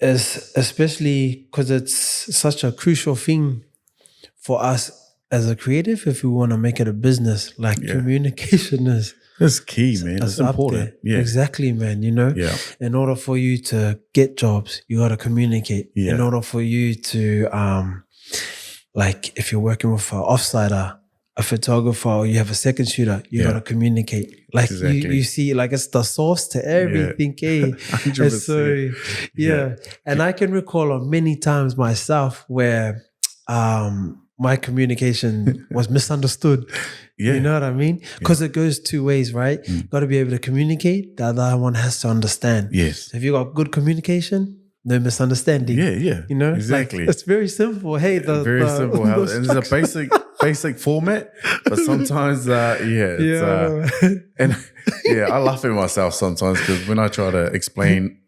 S1: Especially because it's such a crucial thing for us as a creative. If we want to make it a business, like communication is.
S2: It's key, man. It's important.
S1: Yeah. Exactly, man. In order for you to get jobs, you got to communicate. In order for you to, like if you're working with an offsider, a photographer, or you have a second shooter, you got to communicate. Like you see, like it's the source to everything.
S2: 100%.
S1: So, and I can recall on many times myself where my communication was misunderstood.
S2: Yeah.
S1: You know what I mean? Because it goes two ways, right? Got to be able to communicate. The other one has to understand.
S2: Yes.
S1: So if you got good communication, no misunderstanding.
S2: Yeah.
S1: You know,
S2: exactly.
S1: Like, it's very simple. Hey,
S2: Very simple. And it's a basic format, but sometimes, and I laugh at myself sometimes because when I try to explain,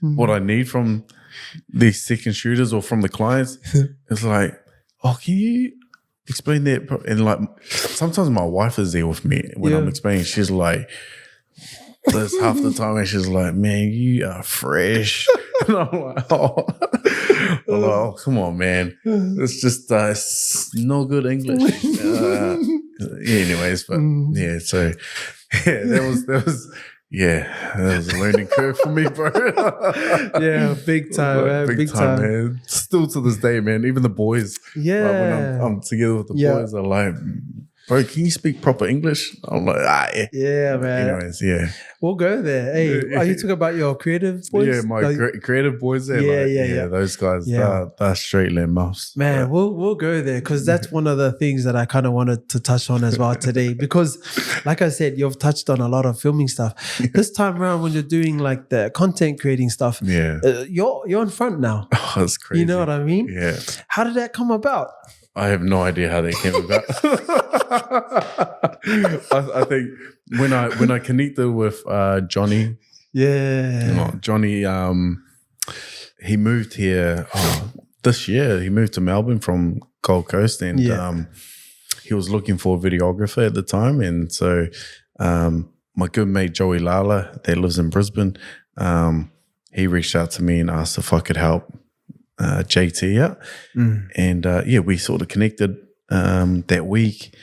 S2: what I need from these second shooters or from the clients, it's like, oh, can you explain that? And like, sometimes my wife is there with me when I'm explaining. She's like, this half the time, and she's like, man, you are fresh. And I'm like, oh, come on, man. It's just it's no good English. Anyways, but so that was a learning curve for me, bro.
S1: Big time, man. Big time,
S2: man. Still to this day, man. Even the boys, when I'm together with the boys, are like, bro, can you speak proper English? I'm like,
S1: yeah, man.
S2: Anyways,
S1: we'll go there. Hey, are you talking about your creative boys?
S2: Yeah, my creative boys there. Those guys, they're straight limb muffs.
S1: Man, we'll go there because that's one of the things that I kind of wanted to touch on as well today. Because, like I said, you've touched on a lot of filming stuff. This time around, when you're doing like the content creating stuff, you're in front now.
S2: Oh, that's crazy.
S1: You know what I mean?
S2: Yeah.
S1: How did that come about?
S2: I have no idea how that came about. I think when I connected with Johnny.
S1: Yeah.
S2: Johnny, he moved here this year. He moved to Melbourne from Gold Coast, and he was looking for a videographer at the time. And so my good mate Joey Lala, that lives in Brisbane, he reached out to me and asked if I could help JT out. And we sort of connected that week,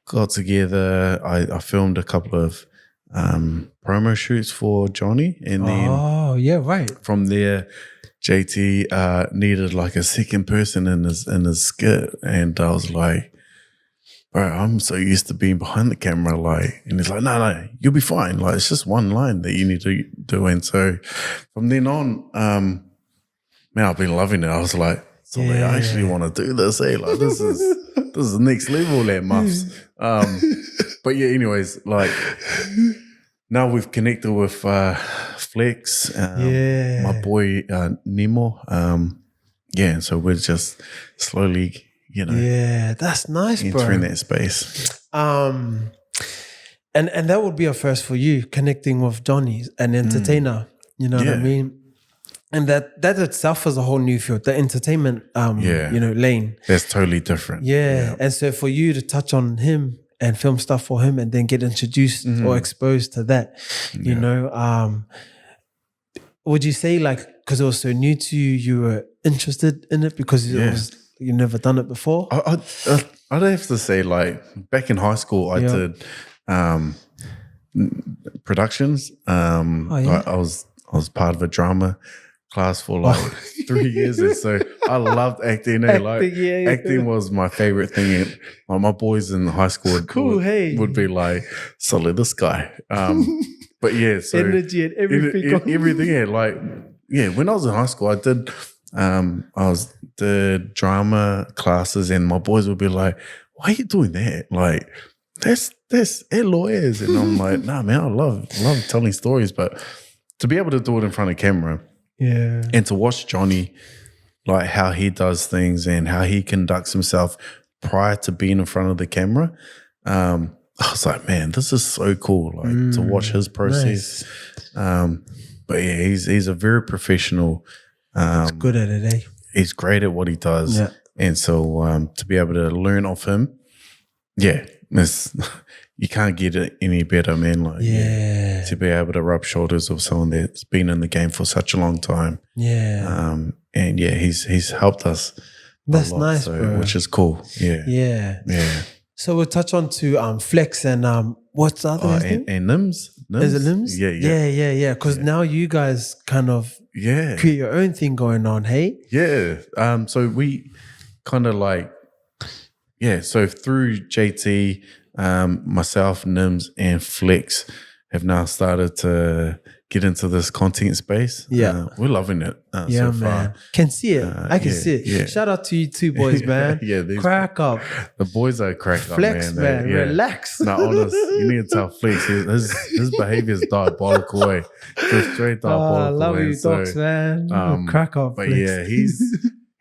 S2: got together. I filmed a couple of promo shoots for Johnny, and then from there JT needed like a second person in his skit, and I was like, bro, I'm so used to being behind the camera, like, and he's like, no, you'll be fine, like it's just one line that you need to do. And so from then on, man, I've been loving it. I was like, so I actually want to do this, like this is next level, that muffs. But anyways, like now we've connected with Flex, my boy Nemo. And so we're just slowly,
S1: that's nice, bro.
S2: Entering that space.
S1: And that would be a first for you, connecting with Johnny, an entertainer. You know what I mean? And that itself is a whole new field, the entertainment, lane.
S2: That's totally different.
S1: Yeah. And so for you to touch on him and film stuff for him and then get introduced or exposed to that, you know, would you say like, because it was so new to you, you were interested in it because you never done it before?
S2: I'd have to say, like, back in high school, I did productions. I was part of a drama class for like 3 years, and so I loved acting. Acting was my favorite thing. And like, my boys in high school would be like, "Solid, this guy." But so
S1: energy and everything.
S2: Everything. When I was in high school, I did drama classes, and my boys would be like, "Why are you doing that? Like, that's lawyers." And I'm like, "Nah, man, I love telling stories, but." To be able to do it in front of camera, and to watch Johnny, like how he does things and how he conducts himself prior to being in front of the camera, I was like, man, this is so cool. Like to watch his process. Nice. But he's a very professional.
S1: He's good at it, eh?
S2: He's great at what he does, and so to be able to learn off him, you can't get it any better, man. Like, to be able to rub shoulders with someone that's been in the game for such a long time. And he's helped us.
S1: That's
S2: a lot,
S1: nice, bro.
S2: Which is cool. Yeah.
S1: So we'll touch on to Flex and what's the other name?
S2: And Nims.
S1: Is it Nims? Yeah. Because now you guys kind of create your own thing going on, hey?
S2: Yeah. So we kind of like, so through JT, myself, Nims, and Flex have now started to get into this content space.
S1: Yeah.
S2: We're loving it
S1: Yeah,
S2: so
S1: man.
S2: far.
S1: Can see it. I can see it.
S2: Yeah.
S1: Shout out to you two boys, man.
S2: Yeah,
S1: Crack up.
S2: the boys are crack up,
S1: Flex, man.
S2: Yeah.
S1: Relax.
S2: No, honest, you need to tell Flex. His behavior is diabolical way. Just straight diabolical.
S1: I love
S2: way.
S1: you, dogs, man. Crack up,
S2: But
S1: Flex.
S2: yeah,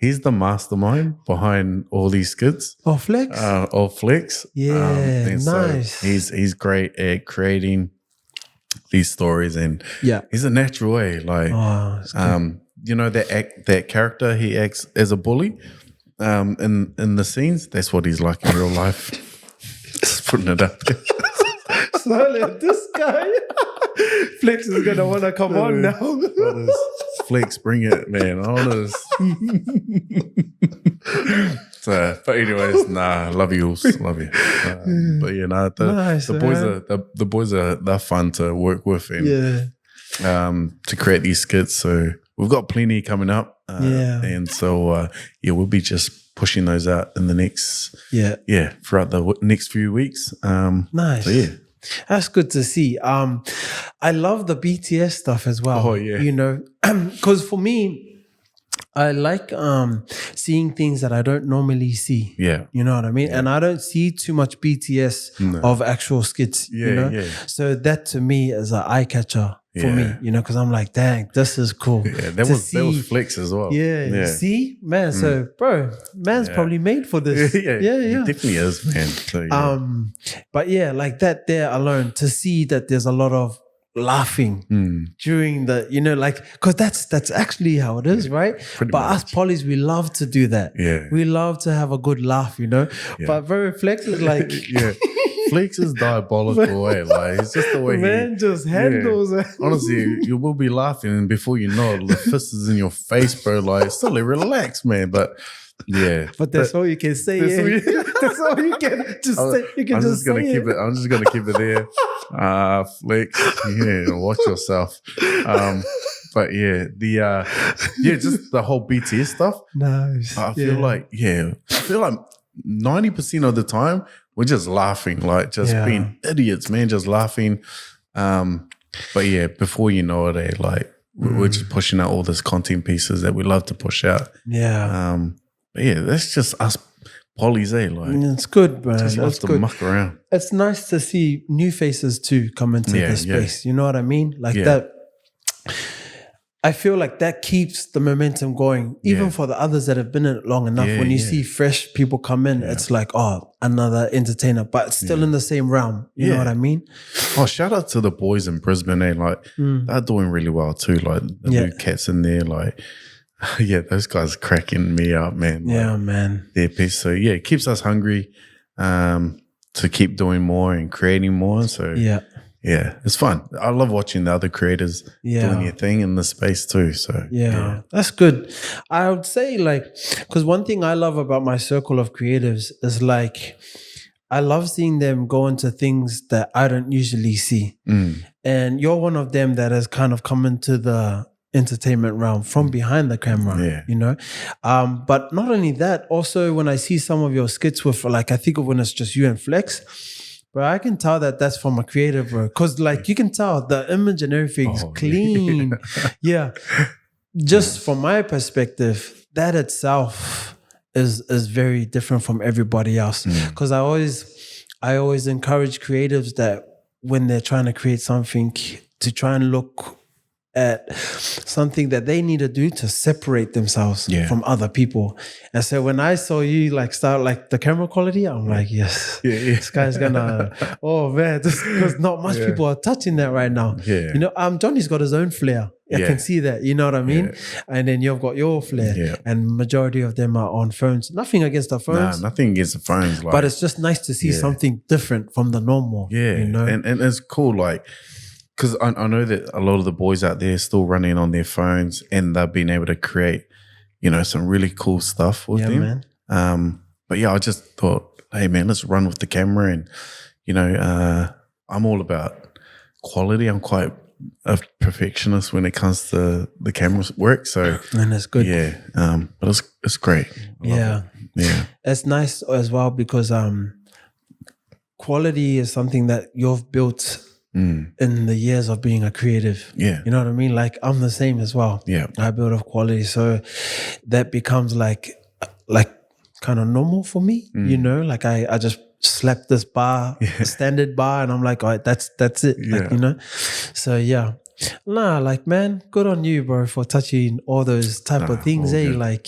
S2: he's the mastermind behind all these skits.
S1: Oh, Flex?
S2: Or Flex.
S1: Yeah,
S2: and
S1: nice.
S2: So he's great at creating these stories, and he's a natural way. Like, you know, that character he acts as a bully in the scenes. That's what he's like in real life. Just putting it up there.
S1: So this guy, Flex is gonna want to come on now.
S2: Flex, bring it, man. Honest. So, but anyways, love you, love you. But yeah, the boys are they're fun to work with, and to create these skits. So we've got plenty coming up, and so we'll be just pushing those out in the next throughout the next few weeks.
S1: Nice.
S2: So
S1: that's good to see. I love the BTS stuff as well.
S2: Oh yeah,
S1: you know, because for me, I like seeing things that I don't normally see. Yeah. You know what I mean? Yeah. And I don't see too much BTS of actual skits, you know? Yeah. So that to me is an eye catcher for me, you know, because I'm like, dang, this is cool. Yeah,
S2: that was Flex as well.
S1: Yeah. See? Man, so bro, man's probably made for this.
S2: He definitely is, man. So,
S1: but yeah, like that there alone, to see that there's a lot of laughing during the, you know, like, because that's actually how it is, right? But much. Us polys, we love to do that. Yeah, we love to have a good laugh, you know. But very Flex is like,
S2: Flex is diabolical way. Like, it's just the way
S1: man just handles it.
S2: Honestly, you will be laughing, and before you know it, the fist is in your face, bro. Like, slowly relax, man. But
S1: but that's all you can say. That's all you can just say. You can just say it.
S2: I'm just gonna keep it there. Flex, watch yourself. But just the whole BTS stuff.
S1: Nice.
S2: I feel like 90% of the time we're just laughing, like just being idiots, man, just laughing. But before you know it, like we're just pushing out all this content pieces that we love to push out. Yeah. But that's just us polys, like
S1: it's good, man.
S2: Just love to muck around.
S1: It's nice to see new faces too come into the space. You know what I mean? Like that. I feel like that keeps the momentum going, even for the others that have been in it long enough. When you see fresh people come in, it's like, oh, another entertainer, but still in the same realm. You know what I mean?
S2: Oh, shout out to the boys in Brisbane, like they're doing really well too. Like the new cats in there, like those guys are cracking me up, man. Like,
S1: man.
S2: Their piece. So it keeps us hungry to keep doing more and creating more. So it's fun. I love watching the other creators doing their thing in the space too. So
S1: that's good. I would say, like, because one thing I love about my circle of creatives is like, I love seeing them go into things that I don't usually see. And you're one of them that has kind of come into the entertainment realm from behind the camera, you know. But not only that, also when I see some of your skits with, like, I think of when it's just you and Flex, bro, I can tell that that's from a creative, bro. Because, like, you can tell the image and everything's clean. Just from my perspective, that itself is very different from everybody else. Because I always encourage creatives that when they're trying to create something, to try and look at something that they need to do to separate themselves from other people. And so when I saw you like start like the camera quality, I'm like, yes, this guy's gonna, oh man, because not much people are touching that right now. You know, Johnny's got his own flair. I can see that, you know what I mean? And then you've got your flair, and majority of them are on phones. Nothing against the phones.
S2: Nah, nothing against the phones. Like,
S1: but it's just nice to see something different from the normal. You know?
S2: And it's cool, like, because I know that a lot of the boys out there are still running on their phones, and they've been able to create, you know, some really cool stuff with them. Man. But I just thought, hey man, let's run with the camera. And, you know, I'm all about quality. I'm quite a perfectionist when it comes to the camera work. So,
S1: and that's good.
S2: But it's great. I love it.
S1: It's nice as well because quality is something that you've built
S2: Mm.
S1: in the years of being a creative.
S2: Yeah.
S1: You know what I mean? Like I'm the same as well.
S2: Yeah.
S1: I build up quality. So that becomes like kind of normal for me, you know? Like I just slap this bar, a standard bar, and I'm like, all right, that's it. Like, you know? So yeah. Nah, like man, good on you, bro, for touching all those type of things, eh?
S2: Good.
S1: Like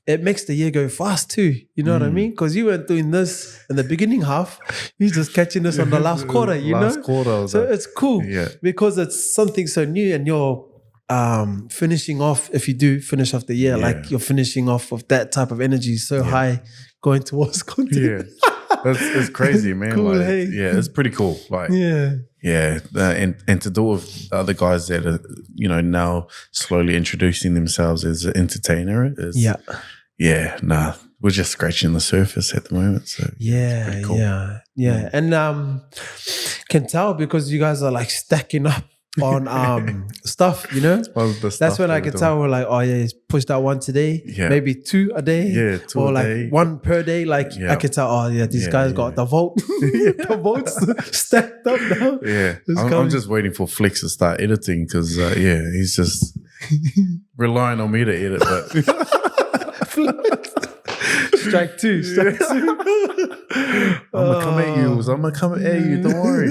S2: it
S1: makes the year go fast too. You know what I mean? Because you weren't doing this in the beginning half. You're just catching this on the last quarter, you know?
S2: Quarter.
S1: So it's cool because it's something so new and you're finishing off, if you do finish off the year, like you're finishing off of that type of energy so high going towards content.
S2: It's crazy, man.
S1: Cool,
S2: like,
S1: hey?
S2: it's pretty cool. Like, and to do it with other guys that are, you know, now slowly introducing themselves as an entertainer is, we're just scratching the surface at the moment. So it's cool.
S1: And can tell because you guys are like stacking up on stuff, you know. That's when I can tell we're like, oh yeah, push that one today, maybe 2 a day, or like day. 1 per day. Like I can tell, oh yeah, these guys got the vote, the votes stacked up now.
S2: I'm just waiting for Flex to start editing because he's just relying on me to edit, but.
S1: Strike two.
S2: I'm gonna come at you. Don't worry.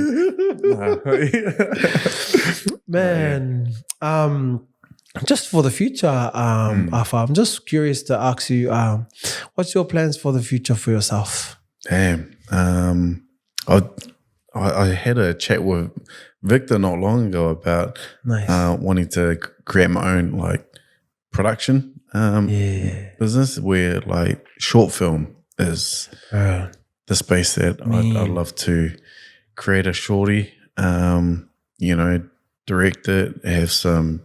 S1: Man, just for the future, Afa, I'm just curious to ask you, what's your plans for the future for yourself?
S2: Damn. I had a chat with Victor not long ago about wanting to create my own like production business where like short film is the space that I'd love to create a shorty, you know, direct it, have some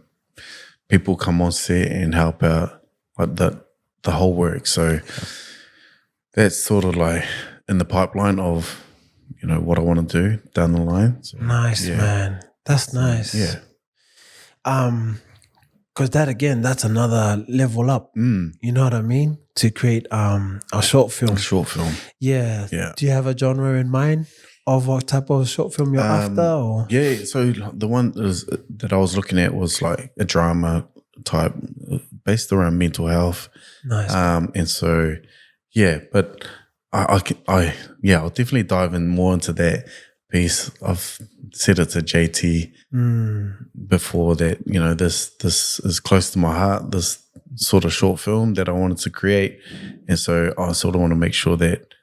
S2: people come on set and help out like the whole work. So that's sort of like in the pipeline of, you know, what I want to do down the line. So,
S1: nice, man. That's nice.
S2: Yeah.
S1: Because that's another level up. You know what I mean? To create a short film. Yeah. Do you have a genre in mind of what type of short film you're after? Or?
S2: Yeah. So the one that I was looking at was like a drama type based around mental health.
S1: Nice.
S2: And so, but I'll definitely dive in more into that piece. I've said it to JT before that, you know, this is close to my heart, this sort of short film that I wanted to create. And so I sort of want to make sure that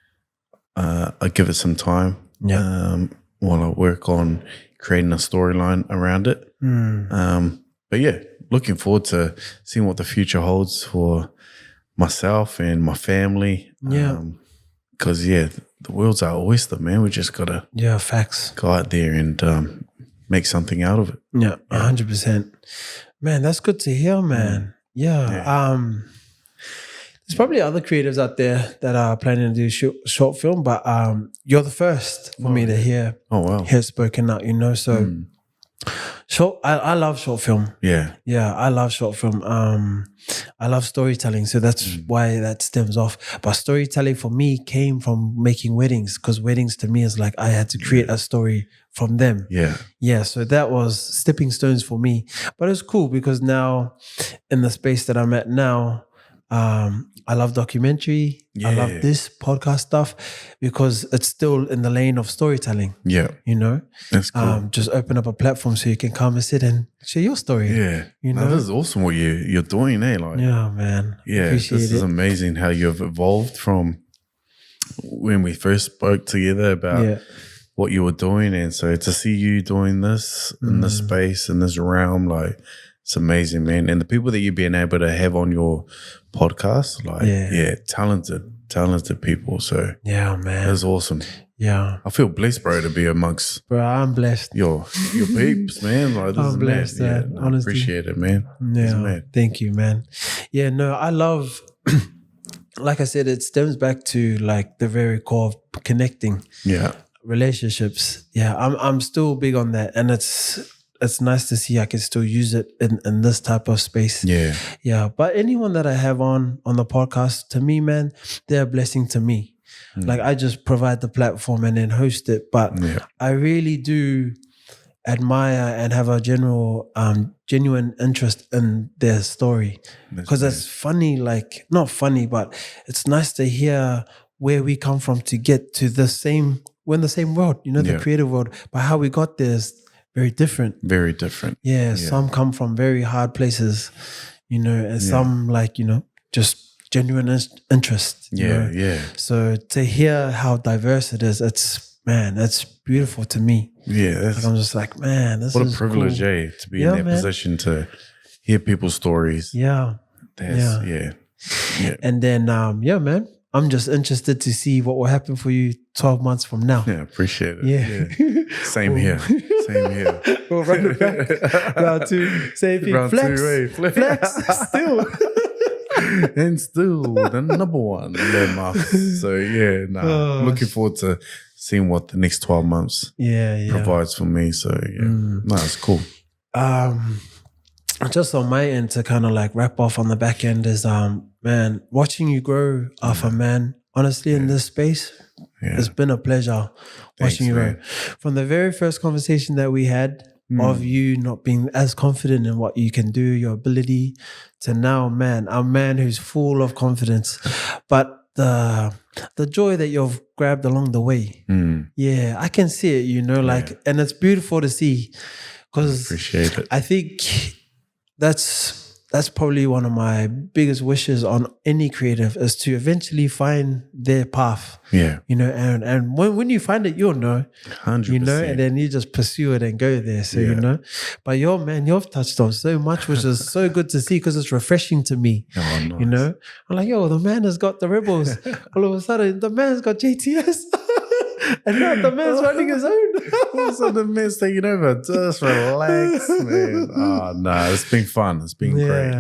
S2: I give it some time while I work on creating a storyline around it. But yeah, looking forward to seeing what the future holds for myself and my family. Because the world's our oyster, man. We just gotta
S1: facts.
S2: Go out there and make something out of it.
S1: 100%. Man, that's good to hear, man. There's probably other creatives out there that are planning to do short film, but you're the first for me to hear.
S2: Oh wow,
S1: hear spoken out. You know, so I love short film. I love short film. I love storytelling, so that's why that stems off. But storytelling for me came from making weddings, because weddings to me is like I had to create a story from them. So that was stepping stones for me. But it's cool because now in the space that I'm at now, I love documentary. I love this podcast stuff because it's still in the lane of storytelling. You know,
S2: that's cool.
S1: Just open up a platform so you can come and sit and share your story. You know,
S2: this is awesome what you're doing, eh? Like,
S1: man.
S2: This is amazing how you've evolved from when we first spoke together about what you were doing, and so to see you doing this in this space, in this realm, like it's amazing, man. And the people that you've been able to have on your podcast, like talented people. So
S1: man,
S2: that's awesome. I feel blessed, bro, to be amongst.
S1: Bro, I'm blessed.
S2: Your peeps, man. Like this
S1: I'm blessed,
S2: man. I appreciate it, man.
S1: Thank you, man. I love. Like I said, it stems back to like the very core of connecting. Relationships. I'm still big on that, and it's nice to see I can still use it in this type of space. But anyone that I have on the podcast, to me, man, they're a blessing to me. Like I just provide the platform and then host it, but I really do admire and have a genuine interest in their story, because it's funny, like not funny, but it's nice to hear where we come from to get to we're in the same world, the creative world, but how we got there is very different.
S2: Very different.
S1: Yeah, some come from very hard places, and some just genuine interest.
S2: Yeah.
S1: So to hear how diverse it is, that's beautiful to me.
S2: Yeah.
S1: I'm just like, man, this
S2: what
S1: is
S2: a privilege,
S1: cool.
S2: to be in that position to hear people's stories.
S1: Yeah.
S2: Yeah.
S1: And then, man, I'm just interested to see what will happen for you 12 months from now.
S2: Yeah, appreciate it.
S1: Yeah.
S2: Same here.
S1: We'll run it back. Round 2. Same thing.
S2: Round
S1: Flex.
S2: 2,
S1: Flex. Still.
S2: And still the number one landmark. So looking forward to seeing what the next 12 months provides for me. So it's cool.
S1: Just on my end to kind of like wrap off on the back end is man, watching you grow, Afa, man. Honestly, in this space, it's been a pleasure watching you grow. From the very first conversation that we had of you not being as confident in what you can do, your ability, to now, man, a man who's full of confidence. But the joy that you've grabbed along the way, I can see it, and it's beautiful to see, because
S2: appreciate it.
S1: I think that's probably one of my biggest wishes on any creative, is to eventually find their path.
S2: Yeah.
S1: And when you find it, you'll know.
S2: 100%.
S1: And then you just pursue it and go there. So, but you've touched on so much, which is so good to see, because it's refreshing to me.
S2: Oh, nice.
S1: I'm like, the man has got the Rebels. All of a sudden, the man's got JTS. And now the man's running his own.
S2: All of a sudden, the man's taking over. Just relax, man. Oh, no, it's been fun. It's been great.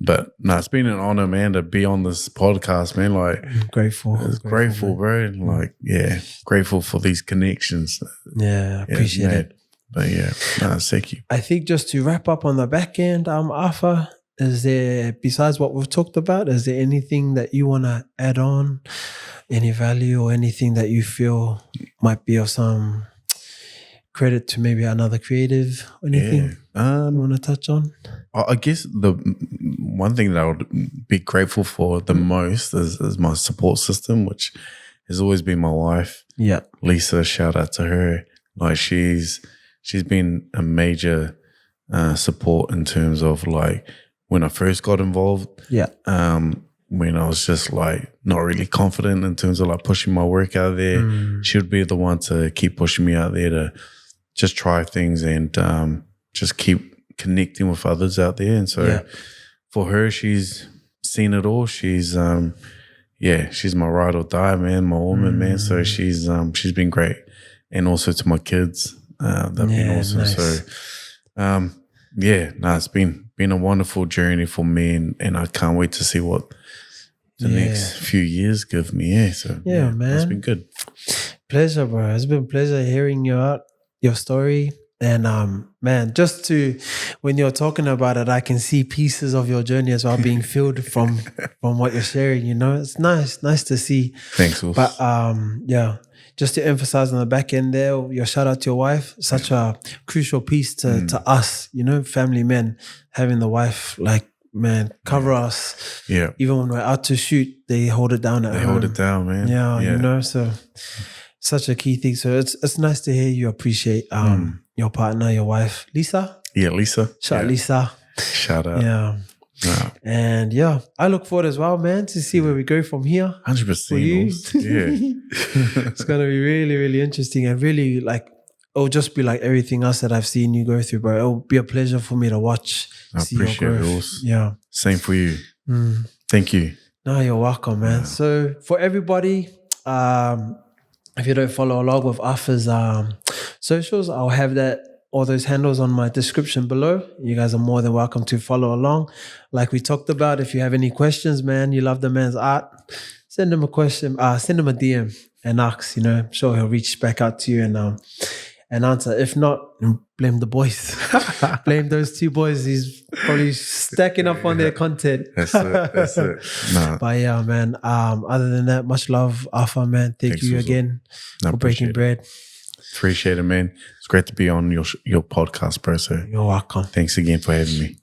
S2: But it's been an honor, man, to be on this podcast, man. Like,
S1: grateful.
S2: Grateful, bro. Like, grateful for these connections.
S1: Yeah, appreciate it.
S2: But thank you.
S1: I think just to wrap up on the back end, Afa, is there, besides what we've talked about, is there anything that you want to add on? Any value or anything that you feel might be of some credit to maybe another creative or anything you want to touch on?
S2: I guess the one thing that I would be grateful for the most is my support system, which has always been my wife.
S1: Yeah.
S2: Lisa, shout out to her. Like she's been a major support in terms of like when I first got involved.
S1: Yeah.
S2: When I was just like not really confident in terms of like pushing my work out there, she would be the one to keep pushing me out there to just try things and just keep connecting with others out there. And so for her, she's seen it all. She's she's my ride or die, man, my woman, man. So she's been great. And also to my kids, they've been awesome. Nice. So it's been a wonderful journey for me, and I can't wait to see what the next few years give me. Man, it's been good.
S1: Pleasure, bro. It's been a pleasure hearing your story. And man, just to, when you're talking about it, I can see pieces of your journey as well being filled from what you're sharing. It's nice to see.
S2: Thanks, Wolf.
S1: But just to emphasize on the back end there, your shout out to your wife, such a crucial piece to us, family men, having the wife like, man, cover us.
S2: Yeah.
S1: Even when we're out to shoot, they hold it down at home.
S2: They hold it down, man.
S1: Yeah. So such a key thing. So it's nice to hear you appreciate your partner, your wife, Lisa.
S2: Yeah, Lisa.
S1: Shout out Lisa.
S2: Shout out.
S1: Yeah. And I look forward as well, man, to see where we go from here.
S2: 100%. Yeah.
S1: It's gonna be really, really interesting, and really like it'll just be like everything else that I've seen you go through, bro. It'll be a pleasure for me to watch.
S2: I appreciate it, Wolf.
S1: Yeah.
S2: Same for you. Thank you.
S1: No, you're welcome, man. So for everybody, if you don't follow along with Afa's socials, I'll have all those handles on my description below. You guys are more than welcome to follow along. Like we talked about, if you have any questions, man, you love the man's art, send him a question, send him a DM and ask, I'm sure he'll reach back out to you and answer. If not, blame the boys. Blame those two boys. He's probably stacking up on their content.
S2: That's it. No.
S1: But yeah, man, other than that, much love, Afa, man. Thanks, you again for breaking bread.
S2: Appreciate it, man. It's great to be on your podcast, bro. So
S1: You're welcome.
S2: thanks again for having me.